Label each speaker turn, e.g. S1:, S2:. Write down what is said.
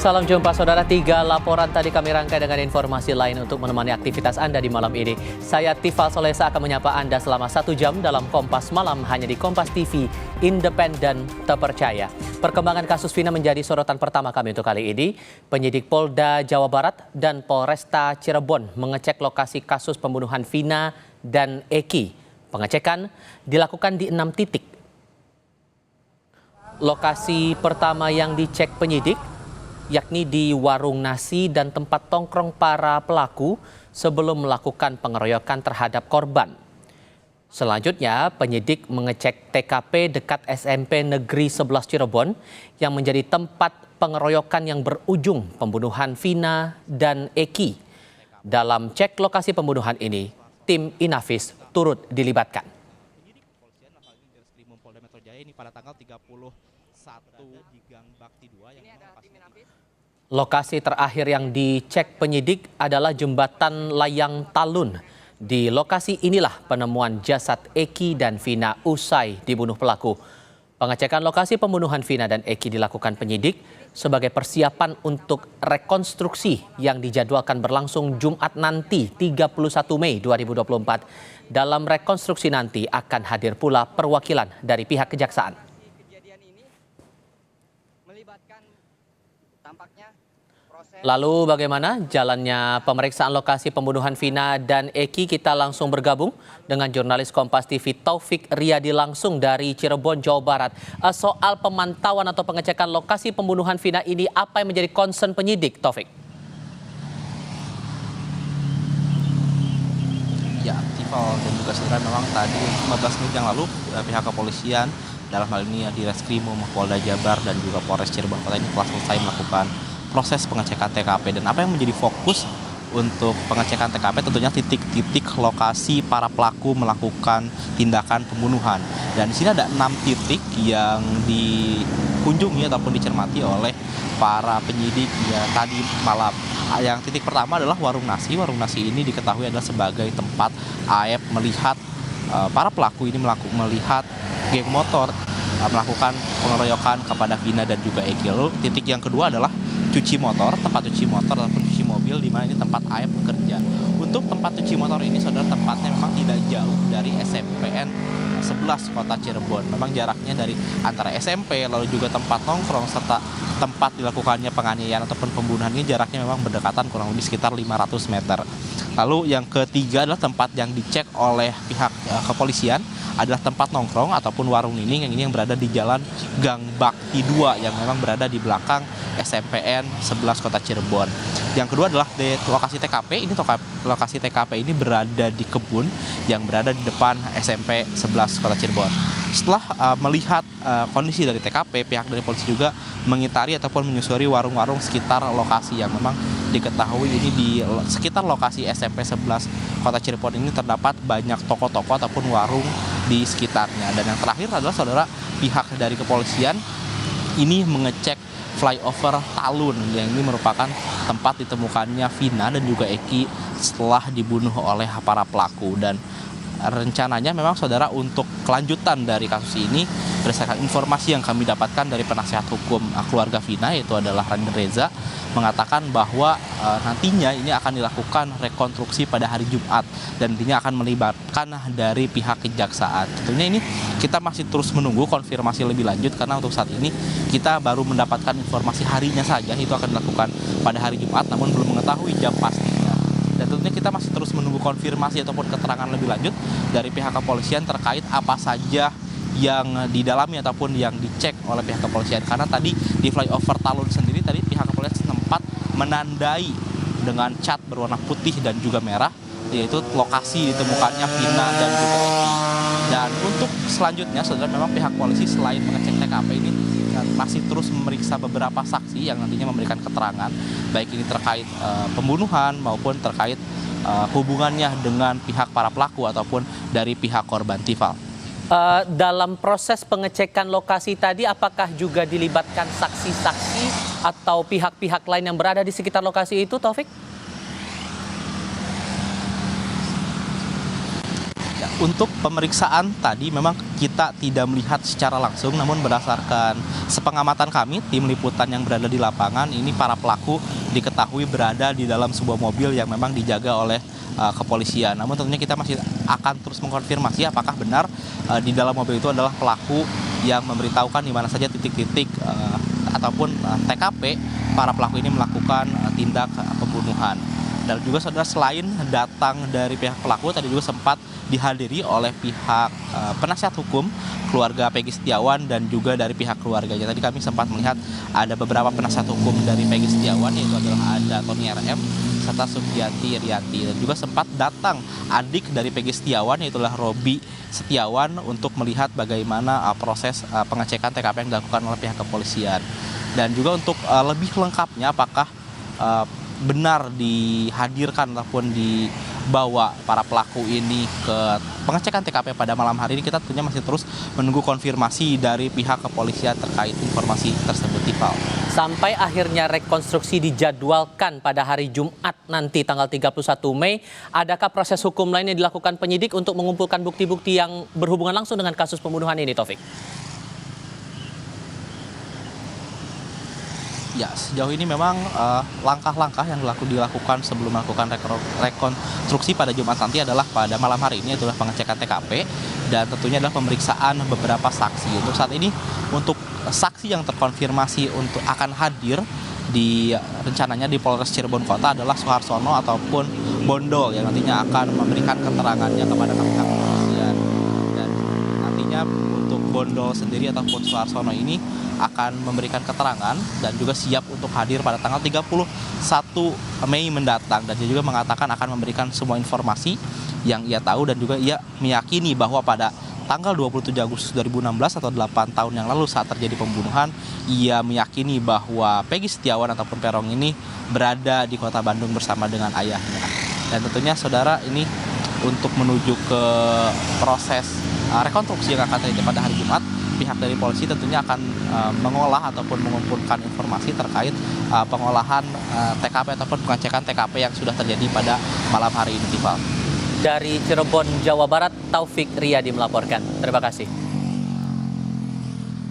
S1: Salam jumpa saudara, 3 laporan tadi kami rangkai dengan informasi lain untuk menemani aktivitas Anda di malam ini. Saya Tifal Solesa akan menyapa Anda selama 1 jam dalam Kompas Malam hanya di Kompas TV, independen, terpercaya. Perkembangan kasus Vina menjadi sorotan pertama kami untuk kali ini. Penyidik Polda Jawa Barat dan Polresta Cirebon mengecek lokasi kasus pembunuhan Vina dan Eki. Pengecekan dilakukan di 6 titik. Lokasi pertama yang dicek penyidik yakni di warung nasi dan tempat tongkrong para pelaku sebelum melakukan pengeroyokan terhadap korban. Selanjutnya, penyidik mengecek TKP dekat SMP Negeri 11 Cirebon yang menjadi tempat pengeroyokan yang berujung pembunuhan Vina dan Eki. Dalam cek lokasi pembunuhan ini, tim Inavis turut dilibatkan. Lokasi terakhir yang dicek penyidik adalah jembatan layang Talun. Di lokasi inilah penemuan jasad Eki dan Vina usai dibunuh pelaku. Pengecekan lokasi pembunuhan Vina dan Eki dilakukan penyidik sebagai persiapan untuk rekonstruksi yang dijadwalkan berlangsung Jumat nanti 31 Mei 2024. Dalam rekonstruksi nanti akan hadir pula perwakilan dari pihak kejaksaan. Lalu bagaimana jalannya pemeriksaan lokasi pembunuhan Vina dan Eki? Kita langsung bergabung dengan jurnalis Kompas TV Taufik Riyadi langsung dari Cirebon, Jawa Barat. Soal pemantauan atau pengecekan lokasi pembunuhan Vina ini, apa yang menjadi concern penyidik, Taufik?
S2: Ya, Tifal dan juga saudara, memang tadi 15 menit yang lalu pihak kepolisian dalam hal ini di Reskrimum Polda Jabar dan juga Polres Cirebon Kota ini telah selesai melakukan proses pengecekan TKP. Dan apa yang menjadi fokus untuk pengecekan TKP tentunya titik-titik lokasi para pelaku melakukan tindakan pembunuhan. Dan di sini ada 6 titik yang dikunjungi ataupun dicermati oleh para penyidik ya tadi malam. Yang titik pertama adalah warung nasi. Warung nasi ini diketahui adalah sebagai tempat AF melihat para pelaku ini melihat geng motor melakukan pengeroyokan kepada Vina dan juga Eki. Lalu titik yang kedua adalah cuci motor, tempat cuci motor ataupun cuci mobil, di mana ini tempat AF bekerja. Untuk tempat cuci motor ini, saudara, tempatnya memang tidak jauh dari SMPN 11 Kota Cirebon. Memang jaraknya dari antara SMP lalu juga tempat nongkrong serta tempat dilakukannya penganiayaan ataupun pembunuhan ini jaraknya memang berdekatan kurang lebih sekitar 500 meter. Lalu yang ketiga adalah tempat yang dicek oleh pihak kepolisian adalah tempat nongkrong ataupun warung nining yang ini yang berada di Jalan Gang Bakti 2 yang memang berada di belakang SMPN 11 Kota Cirebon. Yang kedua adalah di lokasi TKP. Ini lokasi TKP ini berada di kebun yang berada di depan SMP 11 Kota Cirebon. Setelah melihat kondisi dari TKP, pihak dari polisi juga mengitari ataupun menyusuri warung-warung sekitar lokasi yang memang diketahui ini di sekitar lokasi SMP 11 Kota Cirebon ini terdapat banyak toko-toko ataupun warung di sekitarnya. Dan yang terakhir adalah saudara, pihak dari kepolisian ini mengecek flyover Talun yang ini merupakan tempat ditemukannya Vina dan juga Eki setelah dibunuh oleh para pelaku. Dan rencananya memang saudara, untuk kelanjutan dari kasus ini berdasarkan informasi yang kami dapatkan dari penasihat hukum keluarga Vina yaitu adalah Rani Reza mengatakan bahwa nantinya ini akan dilakukan rekonstruksi pada hari Jumat dan nantinya akan melibatkan dari pihak kejaksaan. Tentunya ini kita masih terus menunggu konfirmasi lebih lanjut karena untuk saat ini kita baru mendapatkan informasi harinya saja itu akan dilakukan pada hari Jumat namun belum mengetahui jam pastinya. Dan tentunya kita masih terus menunggu konfirmasi ataupun keterangan lebih lanjut dari pihak kepolisian terkait apa saja yang didalami ataupun yang dicek oleh pihak kepolisian. Karena tadi di flyover Talun sendiri tadi pihak kepolisian sempat menandai dengan cat berwarna putih dan juga merah yaitu lokasi ditemukannya Vina dan juga Eki. Dan untuk selanjutnya saudara, memang pihak polisi selain mengecek TKP ini masih terus memeriksa beberapa saksi yang nantinya memberikan keterangan baik ini terkait pembunuhan maupun terkait hubungannya dengan pihak para pelaku ataupun dari pihak korban. Tifal.
S1: Dalam proses pengecekan lokasi tadi, apakah juga dilibatkan saksi-saksi atau pihak-pihak lain yang berada di sekitar lokasi itu, Taufik?
S2: Untuk pemeriksaan tadi memang kita tidak melihat secara langsung, namun berdasarkan sepengamatan kami, tim liputan yang berada di lapangan, ini para pelaku diketahui berada di dalam sebuah mobil yang memang dijaga oleh kepolisian. Namun tentunya kita masih akan terus mengkonfirmasi apakah benar di dalam mobil itu adalah pelaku yang memberitahukan di mana saja titik-titik ataupun TKP para pelaku ini melakukan tindak pembunuhan. Dan juga saudara, selain datang dari pihak pelaku, tadi juga sempat dihadiri oleh pihak penasihat hukum keluarga Peggy Setiawan dan juga dari pihak keluarganya. Tadi kami sempat melihat ada beberapa penasihat hukum dari Peggy Setiawan, yaitu adalah ada Tony RM serta Sugianti Rianti, dan juga sempat datang adik dari Peggy Setiawan, yaitu adalah Robi Setiawan, untuk melihat bagaimana proses pengecekan TKP yang dilakukan oleh pihak kepolisian. Dan juga untuk lebih lengkapnya apakah benar dihadirkan ataupun dibawa para pelaku ini ke pengecekan TKP pada malam hari ini, kita tentunya masih terus menunggu konfirmasi dari pihak kepolisian terkait informasi tersebut, Tifal.
S1: Sampai akhirnya rekonstruksi dijadwalkan pada hari Jumat nanti tanggal 31 Mei, adakah proses hukum lain yang dilakukan penyidik untuk mengumpulkan bukti-bukti yang berhubungan langsung dengan kasus pembunuhan ini, Taufik?
S2: Ya, sejauh ini memang langkah-langkah yang dilakukan sebelum melakukan rekonstruksi pada Jumat nanti adalah pada malam hari ini adalah pengecekan TKP dan tentunya adalah pemeriksaan beberapa saksi. Untuk saat ini, untuk saksi yang terkonfirmasi untuk akan hadir di rencananya di Polres Cirebon Kota adalah Suharsono ataupun Bondol yang nantinya akan memberikan keterangannya kepada pihak kepolisian. Dan nantinya untuk Bondol sendiri ataupun Suharsono ini akan memberikan keterangan dan juga siap untuk hadir pada tanggal 31 Mei mendatang. Dan dia juga mengatakan akan memberikan semua informasi yang ia tahu dan juga ia meyakini bahwa pada tanggal 27 Agustus 2016 atau 8 tahun yang lalu saat terjadi pembunuhan, ia meyakini bahwa Peggy Setiawan ataupun Peron ini berada di kota Bandung bersama dengan ayahnya. Dan tentunya saudara, ini untuk menuju ke proses rekonstruksi yang akan terjadi pada hari Jumat, pihak dari polisi tentunya akan mengolah ataupun mengumpulkan informasi terkait pengolahan TKP ataupun pengecekan TKP yang sudah terjadi pada malam hari ini, Tifal.
S1: Dari Cirebon, Jawa Barat, Taufik Riyadi melaporkan. Terima kasih.